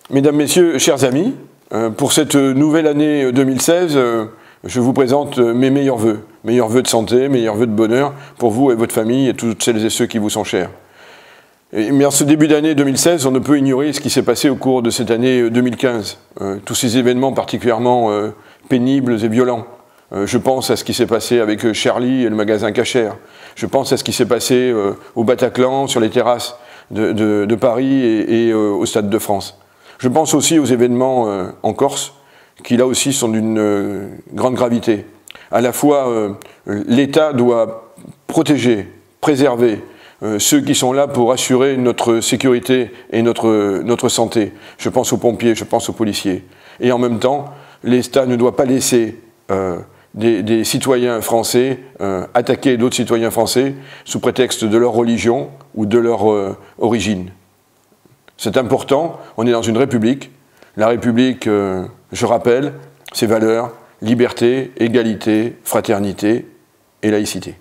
Mesdames, Messieurs, chers amis, pour cette nouvelle année 2016, je vous présente mes meilleurs vœux. Meilleurs vœux de santé, meilleurs vœux de bonheur pour vous et votre famille et toutes celles et ceux qui vous sont chers. Mais en ce début d'année 2016, on ne peut ignorer ce qui s'est passé au cours de cette année 2015. Tous ces événements particulièrement pénibles et violents. Je pense à ce qui s'est passé avec Charlie et le magasin Cacher. Je pense à ce qui s'est passé au Bataclan, sur les terrasses de Paris et au Stade de France. Je pense aussi aux événements en Corse, qui là aussi sont d'une grande gravité. À la fois, l'État doit protéger, préserver ceux qui sont là pour assurer notre sécurité et notre santé. Je pense aux pompiers, je pense aux policiers. Et en même temps, l'État ne doit pas laisser des citoyens français attaquer d'autres citoyens français sous prétexte de leur religion ou de leur origine. C'est important, on est dans une république. La république, je rappelle, ses valeurs, liberté, égalité, fraternité et laïcité.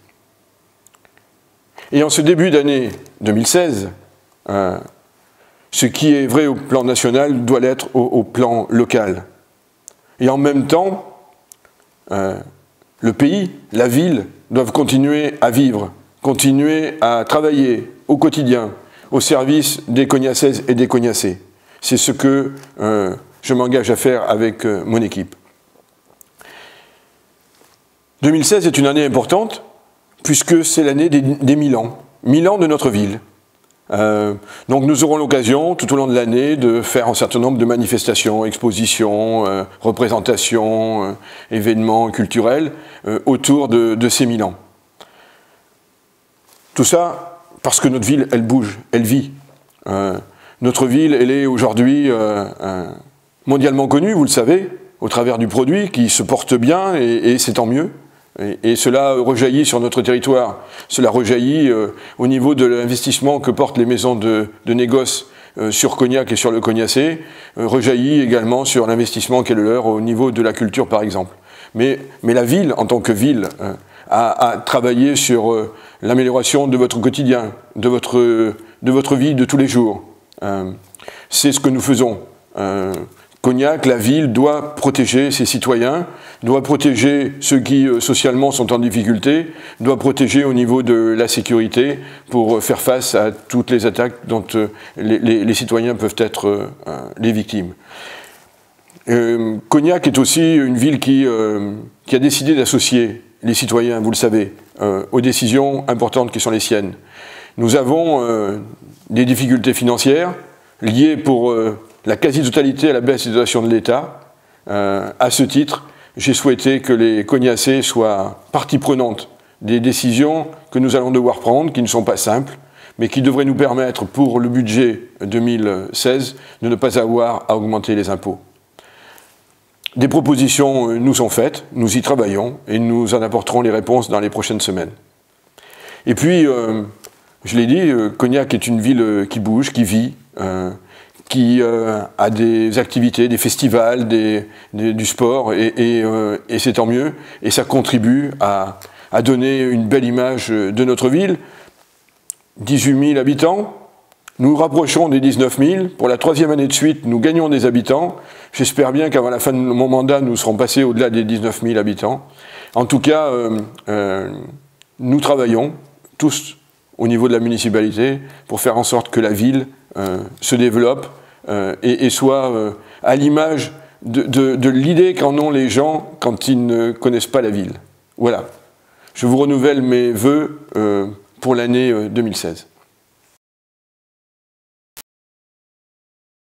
Et en ce début d'année 2016, ce qui est vrai au plan national doit l'être au plan local. Et en même temps, le pays, la ville, doivent continuer à vivre, continuer à travailler au quotidien, au service des Cognacaises et des Cognaçais. C'est ce que je m'engage à faire avec mon équipe. 2016 est une année importante, puisque c'est l'année des 1000 ans. 1000 ans de notre ville. Donc nous aurons l'occasion, tout au long de l'année, de faire un certain nombre de manifestations, expositions, représentations, événements culturels autour de ces 1000 ans. Tout ça parce que notre ville, elle bouge, elle vit. Notre ville, elle est aujourd'hui mondialement connue, vous le savez, au travers du produit qui se porte bien, et c'est tant mieux. Et cela rejaillit sur notre territoire. Cela rejaillit au niveau de l'investissement que portent les maisons de négoce sur Cognac et sur le Cognacais, rejaillit également sur l'investissement qu'est le leur au niveau de la culture, par exemple. Mais la ville, en tant que ville, a travaillé sur l'amélioration de votre quotidien, de votre vie de tous les jours. C'est ce que nous faisons. Cognac, la ville, doit protéger ses citoyens, doit protéger ceux qui socialement sont en difficulté, doit protéger au niveau de la sécurité pour faire face à toutes les attaques dont les citoyens peuvent être les victimes. Cognac est aussi une ville qui a décidé d'associer les citoyens, vous le savez, aux décisions importantes qui sont les siennes. Nous avons des difficultés financières liées pour la quasi-totalité à la baisse des dotations de l'État. À ce titre, j'ai souhaité que les Cognacais soient partie prenante des décisions que nous allons devoir prendre, qui ne sont pas simples, mais qui devraient nous permettre, pour le budget 2016, de ne pas avoir à augmenter les impôts. Des propositions nous sont faites, nous y travaillons, et nous en apporterons les réponses dans les prochaines semaines. Et puis, je l'ai dit, Cognac est une ville qui bouge, qui vit, qui a des activités, des festivals, du sport, et c'est tant mieux, et ça contribue à donner une belle image de notre ville. 18 000 habitants, nous rapprochons des 19 000, pour la 3e année de suite, nous gagnons des habitants, j'espère bien qu'avant la fin de mon mandat, nous serons passés au-delà des 19 000 habitants. En tout cas, nous travaillons tous au niveau de la municipalité pour faire en sorte que la ville se développe et soit à l'image de l'idée qu'en ont les gens quand ils ne connaissent pas la ville. Voilà. Je vous renouvelle mes vœux pour l'année 2016.